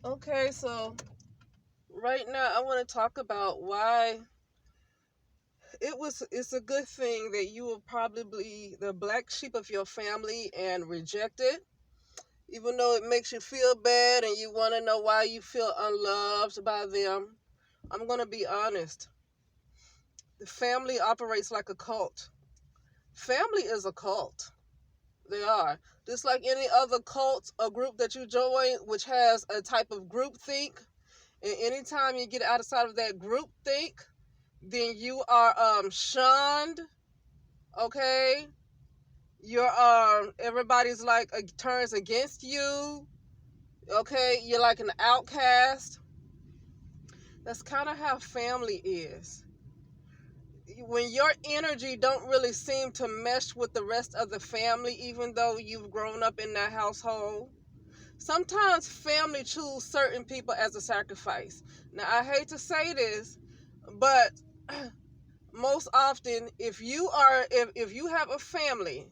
Okay, so right now I want to talk about why it's a good thing that you will probably be the black sheep of your family and reject it, even though it makes you feel bad and you want to know why you feel unloved by them. I'm going to be honest. The family operates like a cult. Family is a cult. They are. Just like any other cult or group that you join, which has a type of group think, and anytime you get outside of that group think, then you are shunned. Okay, you're everybody's like turns against you. Okay, you're like an outcast. That's kind of how family is. When your energy don't really seem to mesh with the rest of the family, even though you've grown up in that household, sometimes family choose certain people as a sacrifice. Now I hate to say this, but most often if you have a family,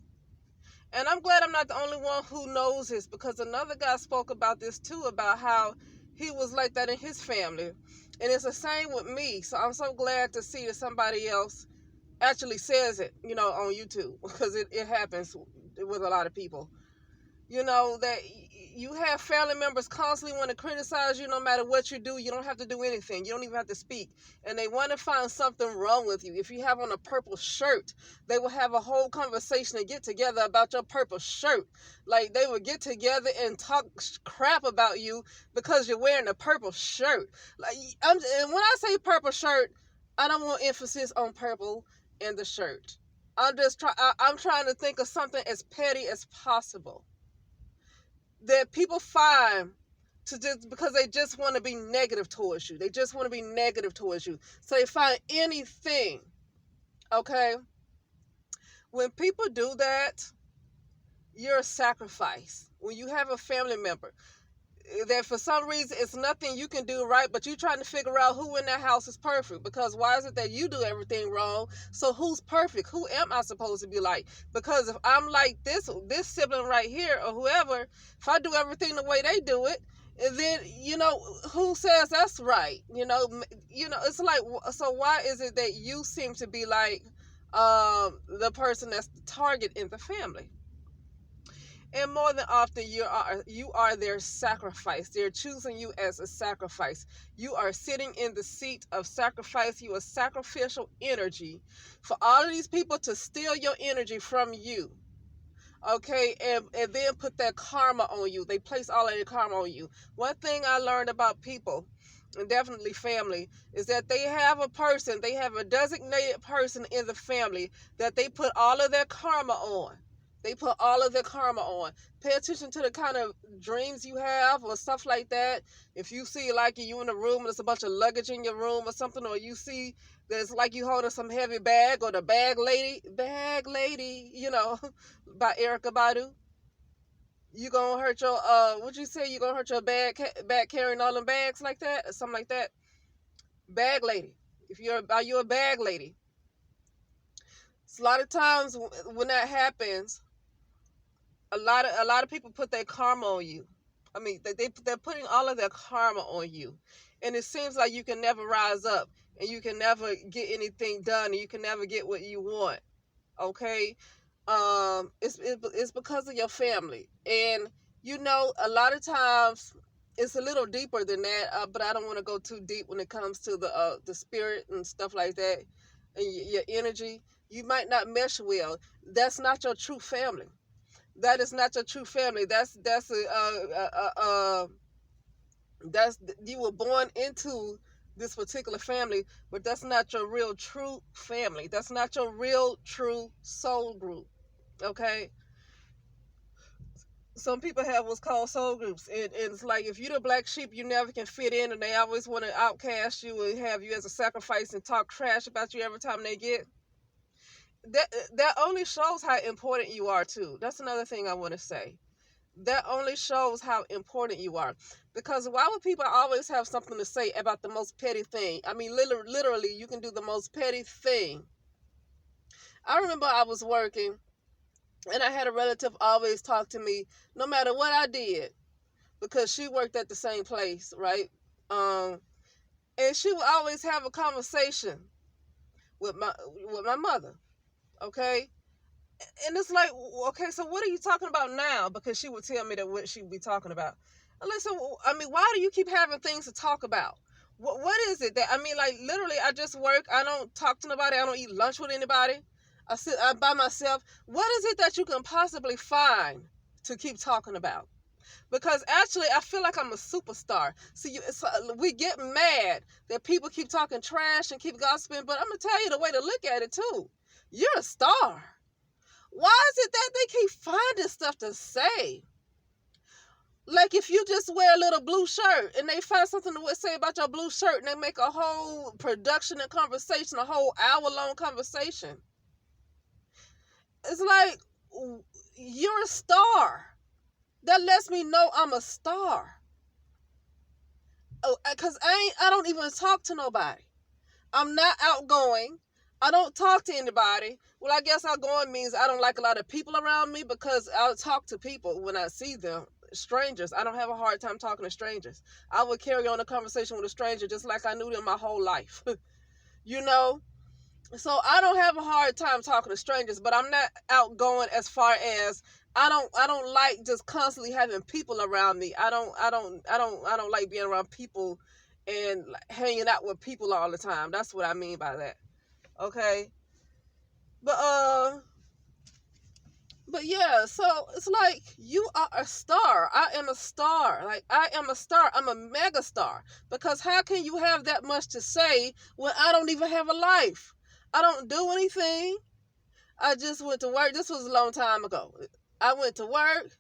and I'm glad I'm not the only one who knows this, because another guy spoke about this too, about how he was like that in his family, and it's the same with me. So I'm so glad to see that somebody else actually says it, on YouTube, because it happens with a lot of people. That you have family members constantly want to criticize you. No matter what you do, you don't have to do anything, you don't even have to speak, and they want to find something wrong with you. If you have on a purple shirt, they will have a whole conversation and get together about your purple shirt. Like, they would get together and talk crap about you because you're wearing a purple shirt. And when I say purple shirt, I don't want emphasis on purple in the shirt. I'm trying to think of something as petty as possible that people find to just because they just want to be negative towards you. They just want to be negative towards you. So they find anything. Okay? When people do that, you're a sacrifice. When you have a family member that for some reason it's nothing you can do right, but you're trying to figure out who in that house is perfect, because why is it that you do everything wrong? So who's perfect? Who am I supposed to be like? Because if I'm like this sibling right here or whoever, if I do everything the way they do it, and then who says that's right? It's like, so why is it that you seem to be like the person that's the target in the family? And more than often, you are their sacrifice. They're choosing you as a sacrifice. You are sitting in the seat of sacrifice. You are sacrificial energy for all of these people to steal your energy from you. Okay, and then put that karma on you. They place all of their karma on you. One thing I learned about people, and definitely family, is that they have a designated person in the family that they put all of their karma on. They put all of their karma on. Pay attention to the kind of dreams you have or stuff like that. If you see like you in a room and there's a bunch of luggage in your room or something, or you see there's like you holding some heavy bag, or the bag lady, by Erica Badu. You gonna hurt your what you say? You gonna hurt your back carrying all them bags like that, or something like that? Bag lady. If you're a bag lady, it's a lot of times when that happens, a lot of people put their karma on you. I mean, they're putting all of their karma on you, and it seems like you can never rise up, and you can never get anything done, and you can never get what you want. Okay, it's because of your family, and a lot of times it's a little deeper than that, but I don't want to go too deep when it comes to the spirit and stuff like that, and your energy. You might not mesh well. That's not your true family. That is not your true family. That's you were born into this particular family, but that's not your real true family. That's not your real true soul group. Okay, some people have what's called soul groups, and it's like if you're the black sheep, you never can fit in, and they always want to outcast you and have you as a sacrifice and talk trash about you every time they get. That only shows how important you are too. That's another thing I want to say. That only shows how important you are, because why would people always have something to say about the most petty thing? I mean, literally, you can do the most petty thing. I remember I was working, and I had a relative always talk to me no matter what I did. because she worked at the same place, right? Um, and she would always have a conversation with my mother, okay? And it's like, okay, so what are you talking about now? Because she would tell me that what she would be talking about. I'm like, so I mean, why do you keep having things to talk about? What is it that, I mean, like, literally, I just work. I don't talk to nobody. I don't eat lunch with anybody. I by myself. What is it that you can possibly find to keep talking about? Because actually, I feel like I'm a superstar. See, we get mad that people keep talking trash and keep gossiping, but I'm gonna tell you the way to look at it too. You're a star. Why is it that they keep finding stuff to say? Like, if you just wear a little blue shirt and they find something to say about your blue shirt and they make a whole production and conversation, a whole hour-long conversation. It's like, you're a star. That lets me know I'm a star. Because I don't even talk to nobody. I'm not outgoing. I don't talk to anybody. Well, I guess outgoing means I don't like a lot of people around me, because I'll talk to people when I see them. Strangers, I don't have a hard time talking to strangers. I would carry on a conversation with a stranger just like I knew them my whole life. You know? So I don't have a hard time talking to strangers, but I'm not outgoing as far as I don't like just constantly having people around me. I don't like being around people and hanging out with people all the time. That's what I mean by that. Okay? But but yeah, so it's like, you are a star. I am a star. Like, I am a star. I'm a mega star. Because how can you have that much to say when I don't even have a life? I don't do anything. I just went to work. This was a long time ago. I went to work,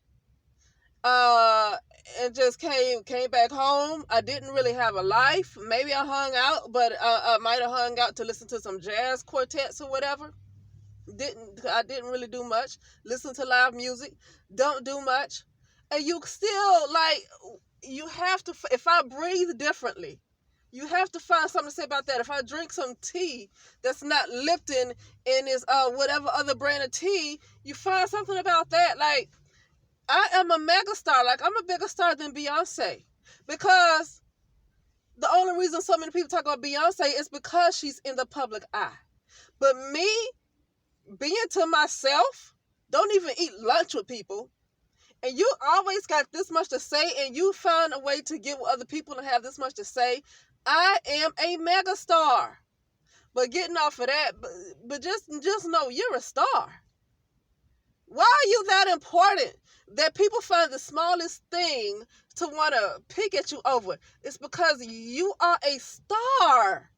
uh, and just came back home. I didn't really have a life. Maybe I hung out, but I might have hung out to listen to some jazz quartets or whatever. I didn't really do much. Listen to live music. Don't do much. And you still, like, you have to, if I breathe differently, you have to find something to say about that. If I drink some tea that's not Lipton and is whatever other brand of tea, you find something about that. Like, I am a megastar. Like, I'm a bigger star than Beyonce. Because the only reason so many people talk about Beyonce is because she's in the public eye. But me, being to myself, don't even eat lunch with people, and you always got this much to say, and you find a way to get with other people and have this much to say, I am a megastar. But getting off of that, but just know you're a star. Why are you that important that people find the smallest thing to want to pick at you over? It's because you are a star.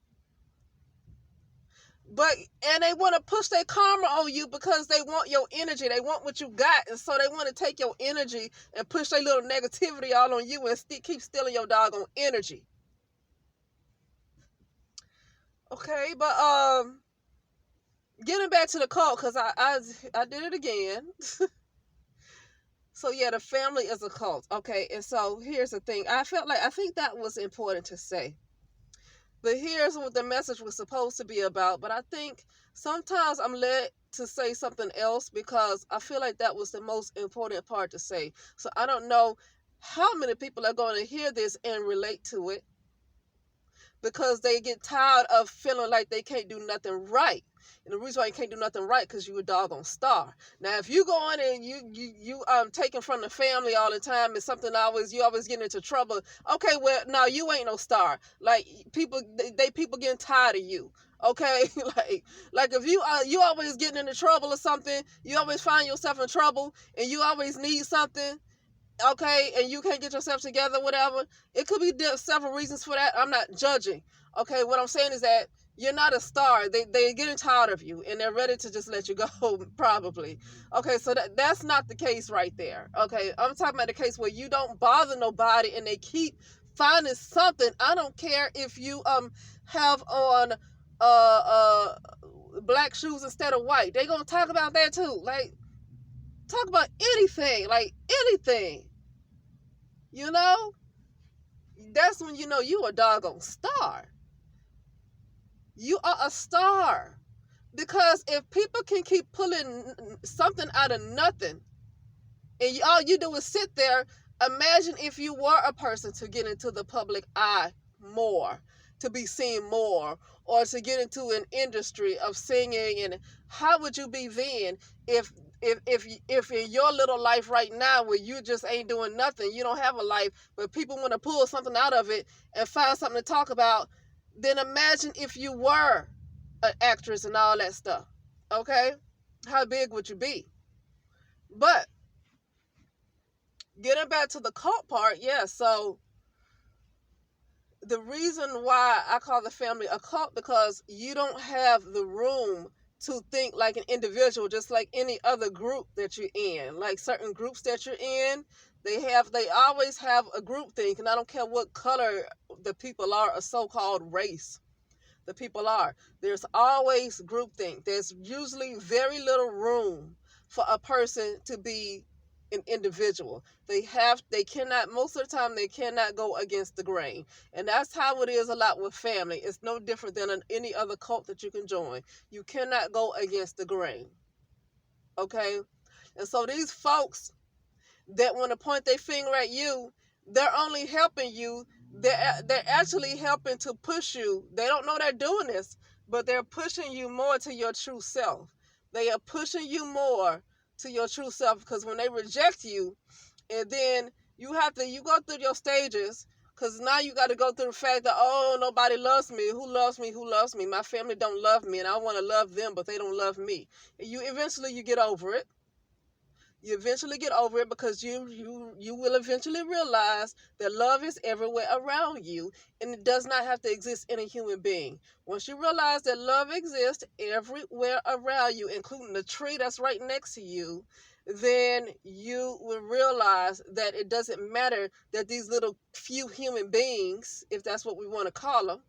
And they want to push their karma on you because they want your energy. They want what you got. And so they want to take your energy and push their little negativity all on you and keep stealing your doggone energy. Okay, but getting back to the cult, because I did it again. So yeah, the family is a cult. Okay, and so here's the thing. I think that was important to say. But here's what the message was supposed to be about. But I think sometimes I'm led to say something else because I feel like that was the most important part to say. So I don't know how many people are going to hear this and relate to it, because they get tired of feeling like they can't do nothing right. And the reason why you can't do nothing right, because you a doggone star. Now, if you go in and you taking from the family all the time, and something you always get into trouble. Okay, well, now you ain't no star. Like, people getting tired of you. Okay, like if you always getting into trouble or something, you always find yourself in trouble, and you always need something. Okay, and you can't get yourself together, whatever. It could be several reasons for that. I'm not judging. Okay, what I'm saying is that you're not a star. They're getting tired of you, and they're ready to just let you go, probably. Okay, so that's not the case right there. Okay, I'm talking about the case where you don't bother nobody, and they keep finding something. I don't care if you have on black shoes instead of white. They're gonna talk about that too. Like, talk about anything, like anything. You know? That's when you know you a doggone star. You are a star. Because if people can keep pulling something out of nothing, and all you do is sit there, Imagine if you were a person to get into the public eye more, to be seen more, or to get into an industry of singing. And how would you be then if if in your little life right now where you just ain't doing nothing, you don't have a life, but people want to pull something out of it and find something to talk about? Then imagine if you were an actress and all that stuff. Okay? How big would you be? But getting back to the cult part, yeah, so the reason why I call the family a cult, because you don't have the room to think like an individual, just like any other group that you're in. Like certain groups that you're in, they always have a group think, and I don't care what color the people are, a so-called race the people are. There's always groupthink. There's usually very little room for a person to be an individual. They cannot, most of the time they cannot go against the grain. And that's how it is a lot with family. It's no different than any other cult that you can join. You cannot go against the grain. Okay? And so these folks that want to point their finger at you, they're only helping you. They're actually helping to push you. They don't know they're doing this, but they're pushing you more to your true self. They are pushing you more to your true self, because when they reject you, and then you go through your stages, because now you got to go through the fact that, oh, nobody loves me. Who loves me? Who loves me? My family don't love me, and I want to love them, but they don't love me. And you get over it. You eventually get over it, because you will eventually realize that love is everywhere around you, and it does not have to exist in a human being. Once you realize that love exists everywhere around you, including the tree that's right next to you, then you will realize that it doesn't matter that these little few human beings, if that's what we want to call them,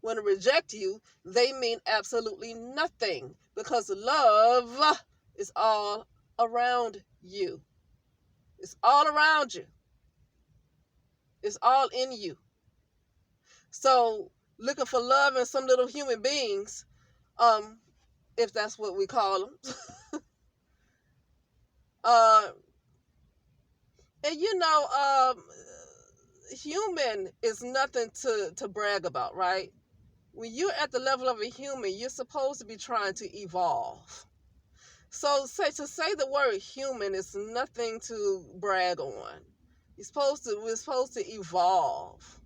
want to reject you. They mean absolutely nothing, because love is all around you. It's all around you. It's all in you. So looking for love in some little human beings, if that's what we call them. And human is nothing to brag about, right? When you're at the level of a human, you're supposed to be trying to evolve. So to say the word human is nothing to brag on. We're supposed to evolve,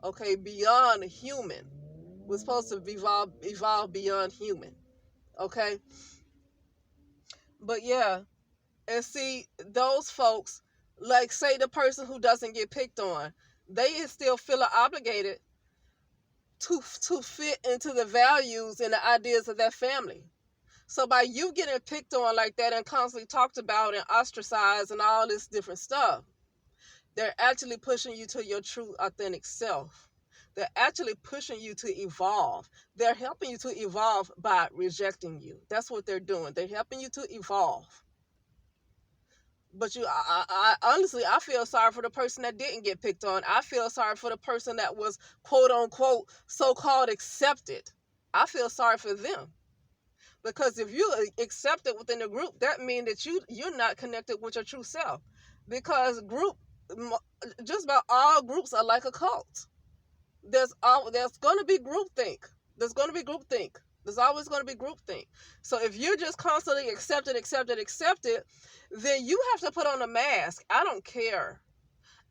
okay, beyond human. We're supposed to evolve beyond human, okay? But yeah, and see, those folks, like say the person who doesn't get picked on, they still feel obligated to fit into the values and the ideas of that family. So by you getting picked on like that and constantly talked about and ostracized and all this different stuff, they're actually pushing you to your true authentic self. They're actually pushing you to evolve. They're helping you to evolve by rejecting you. That's what they're doing. They're helping you to evolve. But I honestly, I feel sorry for the person that didn't get picked on. I feel sorry for the person that was quote unquote so-called accepted. I feel sorry for them. Because if you accept it within the group, that means that you're not connected with your true self. Because just about all groups are like a cult. There's going to be groupthink. There's going to be groupthink. There's always going to be groupthink. So if you're just constantly accepted, then you have to put on a mask. I don't care.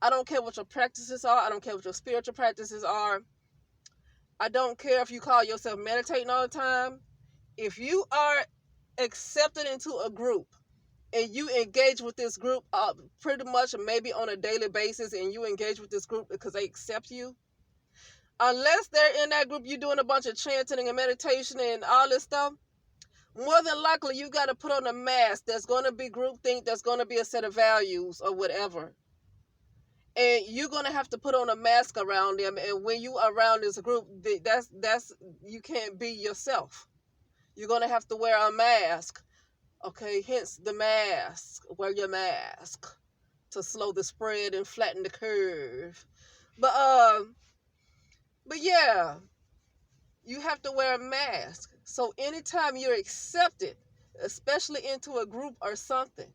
I don't care what your practices are. I don't care what your spiritual practices are. I don't care if you call yourself meditating all the time. If you are accepted into a group and you engage with this group pretty much maybe on a daily basis, and you engage with this group because they accept you, unless they're in that group, you're doing a bunch of chanting and meditation and all this stuff, more than likely you got to put on a mask. That's going to be groupthink. That's going to be a set of values or whatever. And you're going to have to put on a mask around them. And when you are around this group, that's you can't be yourself. You're going to have to wear a mask. Okay, hence the mask. Wear your mask to slow the spread and flatten the curve. But yeah, you have to wear a mask. So anytime you're accepted, especially into a group or something,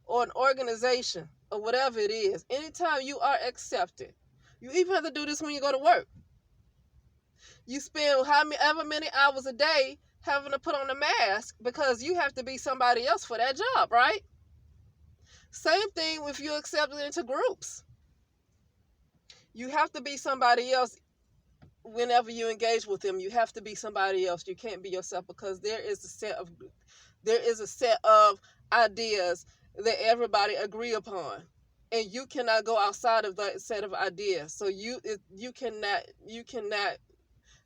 or an organization or whatever it is, anytime you are accepted, you even have to do this when you go to work. You spend however many hours a day having to put on a mask because you have to be somebody else for that job, right? Same thing if you're accepted into groups. You have to be somebody else whenever you engage with them. You have to be somebody else. You can't be yourself because there is a set of ideas that everybody agree upon, and you cannot go outside of that set of ideas. So you cannot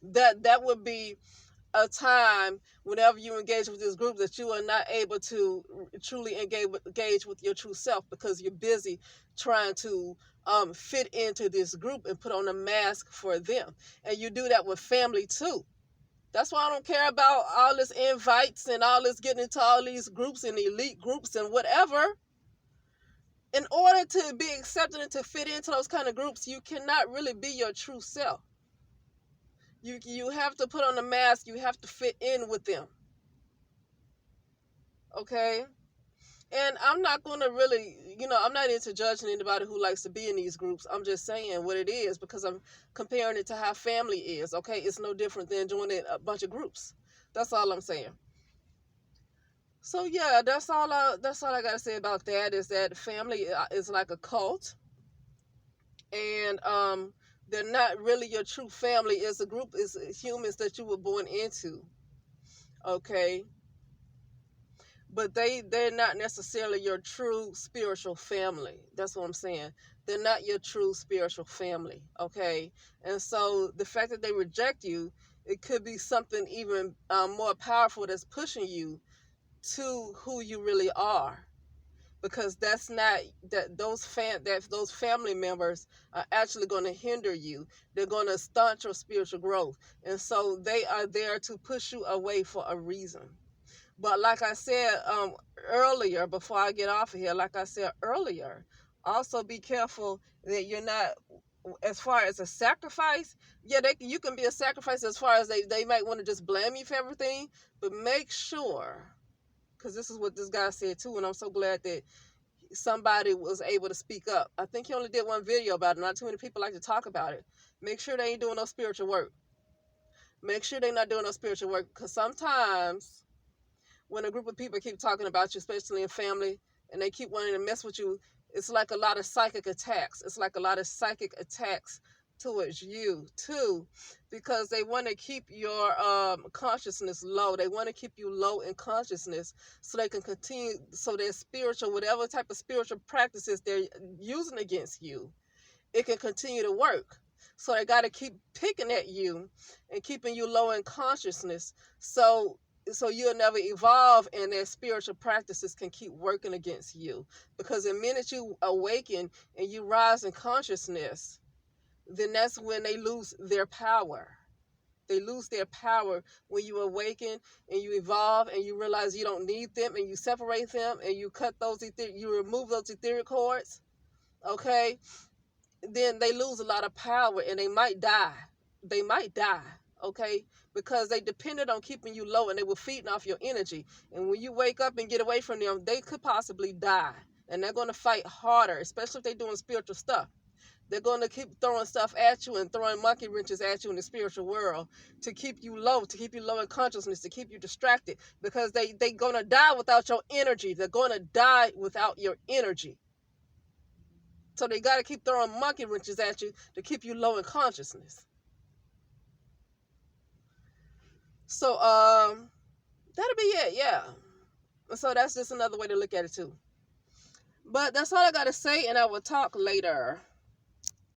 that would be a time whenever you engage with this group that you are not able to truly engage with your true self because you're busy trying to fit into this group and put on a mask for them. And you do that with family too. That's why I don't care about all this invites and all this getting into all these groups and elite groups and whatever. In order to be accepted and to fit into those kind of groups, you cannot really be your true self. You have to put on a mask. You have to fit in with them. Okay? And I'm not going to really, I'm not into judging anybody who likes to be in these groups. I'm just saying what it is because I'm comparing it to how family is. Okay? It's no different than joining a bunch of groups. That's all I'm saying. So yeah, that's all I gotta say about that. Is that family is like a cult, and they're not really your true family. It's a group, is humans that you were born into. Okay, but they're not necessarily your true spiritual family. That's what I'm saying. They're not your true spiritual family. Okay, and so the fact that they reject you, it could be something even more powerful that's pushing you to who you really are, because that's not that those family members are actually going to hinder you. They're going to stunt your spiritual growth, and so they are there to push you away for a reason. But like I said earlier, before I get off of here, like I said earlier, also be careful that you're not, as far as a sacrifice. Yeah, you can be a sacrifice as far as they might want to just blame you for everything, but make sure, because this is what this guy said too, and I'm so glad that somebody was able to speak up. I think he only did one video about it. Not too many people like to talk about it. Make sure they ain't doing no spiritual work. Make sure they're not doing no spiritual work, because sometimes when a group of people keep talking about you, especially in family, and they keep wanting to mess with you, it's like a lot of psychic attacks. It's like a lot of psychic attacks towards you too, because they want to keep your consciousness low. They want to keep you low in consciousness so they can continue, so their spiritual, whatever type of spiritual practices they're using against you, it can continue to work. So they got to keep picking at you and keeping you low in consciousness, so you'll never evolve, and their spiritual practices can keep working against you. Because the minute you awaken and you rise in consciousness, then that's when they lose their power. They lose their power when you awaken and you evolve and you realize you don't need them, and you separate them and you cut those, you remove those etheric cords, okay? Then they lose a lot of power and they might die. They might die, okay? Because they depended on keeping you low and they were feeding off your energy. And when you wake up and get away from them, they could possibly die. And they're going to fight harder, especially if they're doing spiritual stuff. They're going to keep throwing stuff at you and throwing monkey wrenches at you in the spiritual world to keep you low in consciousness, to keep you distracted, because they're going to die without your energy. They're going to die without your energy. So they got to keep throwing monkey wrenches at you to keep you low in consciousness. So that'll be it, yeah. So that's just another way to look at it too. But that's all I got to say, and I will talk later.